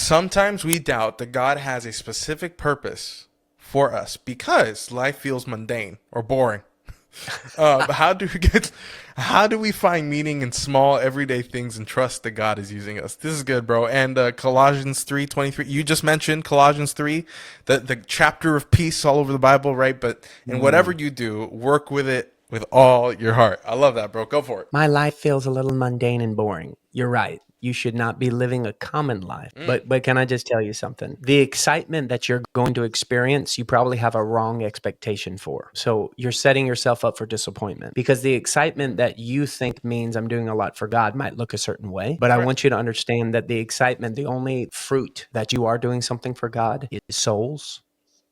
Sometimes we doubt that God has a specific purpose for us because life feels mundane or boring. But how do we find meaning in small everyday things and trust that God is using us? This is good, bro. And Colossians 3:23. You just mentioned Colossians 3, the chapter of peace all over the Bible, right? But in whatever you do, work with it with all your heart. I love that, bro. Go for it. My life feels a little mundane and boring. You're right. You should not be living a common life. But can I just tell you something? The excitement that you're going to experience, you probably have a wrong expectation for. So you're setting yourself up for disappointment because the excitement that you think means I'm doing a lot for God might look a certain way. But I want you to understand that the excitement, the only fruit that you are doing something for God is souls,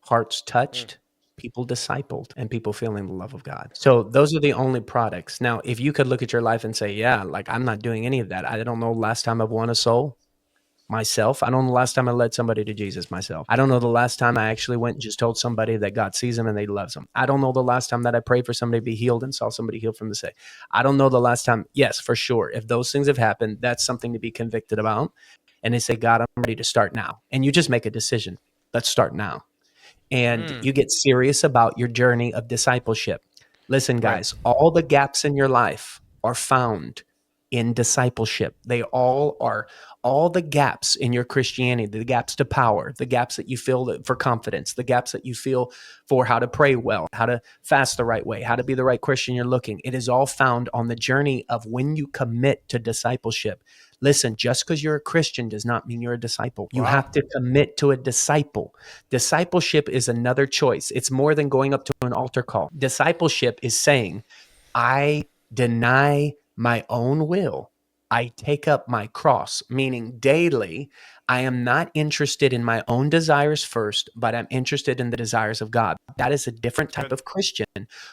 hearts touched, people discipled, and people feeling the love of God. So those are the only products. Now, if you could look at your life and say, yeah, like I'm not doing any of that. I don't know the last time I've won a soul myself. I don't know the last time I led somebody to Jesus myself. I don't know the last time I actually went and just told somebody that God sees them and they loves them. I don't know the last time that I prayed for somebody to be healed and saw somebody healed from the sick. I don't know the last time. Yes, for sure. If those things have happened, that's something to be convicted about. And they say, God, I'm ready to start now. And you just make a decision. Let's start now. And you get serious about your journey of discipleship. Listen, guys, all the gaps in your life are found in discipleship. They all are. All the gaps in your Christianity, the gaps to power, the gaps that you feel for confidence, the gaps that you feel for how to pray well, how to fast the right way, how to be the right Christian you're looking. It is all found on the journey of when you commit to discipleship. Listen, just because you're a Christian does not mean you're a disciple. You have to commit to a disciple. Discipleship is another choice. It's more than going up to an altar call. Discipleship is saying, I deny my own will. I take up my cross, meaning daily, I am not interested in my own desires first, but I'm interested in the desires of God. That is a different type of Christian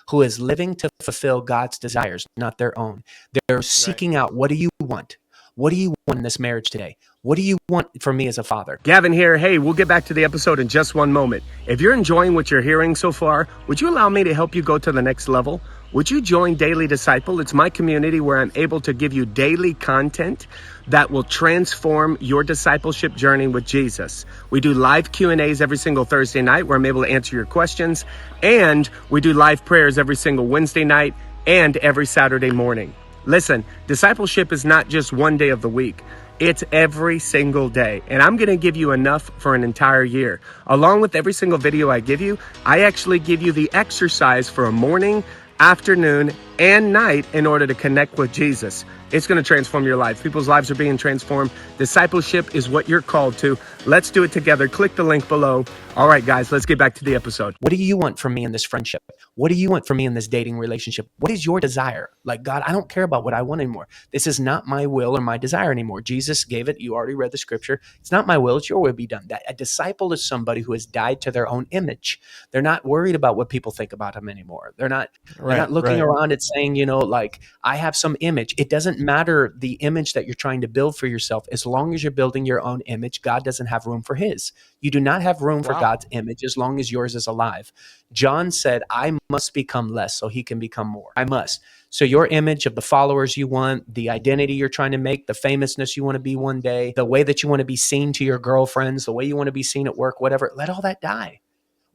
who is living to fulfill God's desires, not their own. They're seeking out, what do you want? What do you want in this marriage today? What do you want from me as a father? Gavin here. Hey, we'll get back to the episode in just one moment. If you're enjoying what you're hearing so far, would you allow me to help you go to the next level? Would you join Daily Disciple? It's my community where I'm able to give you daily content that will transform your discipleship journey with Jesus. We do live Q&As every single Thursday night where I'm able to answer your questions. And we do live prayers every single Wednesday night and every Saturday morning. Listen, discipleship is not just one day of the week. It's every single day. And I'm going to give you enough for an entire year. Along with every single video I give you, I actually give you the exercise for a morning, afternoon, and night in order to connect with Jesus. It's going to transform your life. People's lives are being transformed. Discipleship is what you're called to. Let's do it together. Click the link below. All right, guys, let's get back to the episode. What do you want from me in this friendship? What do you want from me in this dating relationship? What is your desire? Like, God, I don't care about what I want anymore. This is not my will or my desire anymore. Jesus gave it. You already read the scripture. It's not my will. It's your will be done. That a disciple is somebody who has died to their own image. They're not worried about what people think about them anymore. They're not looking around and saying, like, I have some image. It doesn't matter the image that you're trying to build for yourself. As long as you're building your own image, God doesn't have room for his. You do not have room for God's image as long as yours is alive. John said, I must become less so he can become more. I must. So your image of the followers you want, the identity you're trying to make, the famousness you want to be one day, the way that you want to be seen to your girlfriends, the way you want to be seen at work, whatever, let all that die.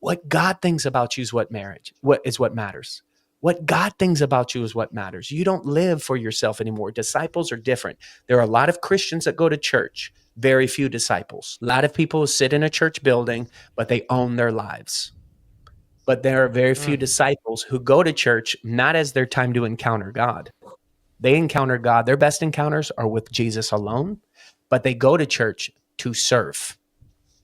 What God thinks about you is what matters. What God thinks about you is what matters. You don't live for yourself anymore. Disciples are different. There are a lot of Christians that go to church, very few disciples. A lot of people who sit in a church building, but they own their lives. But there are very few disciples who go to church not as their time to encounter God. They encounter God. Their best encounters are with Jesus alone, but they go to church to serve.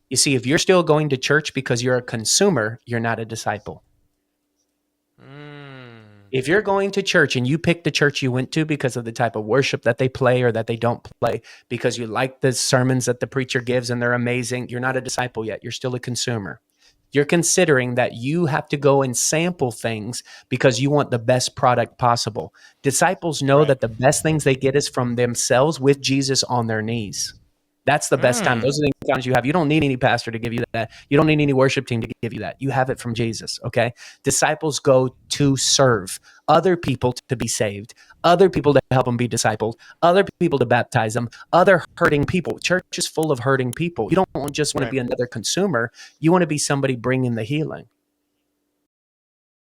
You see, if you're still going to church because you're a consumer, you're not a disciple. If you're going to church and you pick the church you went to because of the type of worship that they play or that they don't play, because you like the sermons that the preacher gives and they're amazing, you're not a disciple yet. You're still a consumer. You're considering that you have to go and sample things because you want the best product possible. Disciples know that the best things they get is from themselves with Jesus on their knees. That's the best time. Mm. Those are the encounters you have. You don't need any pastor to give you that. You don't need any worship team to give you that. You have it from Jesus, okay? Disciples go to serve other people to be saved, other people to help them be discipled, other people to baptize them, other hurting people. Church is full of hurting people. You don't just want to Right. be another consumer. You want to be somebody bringing the healing.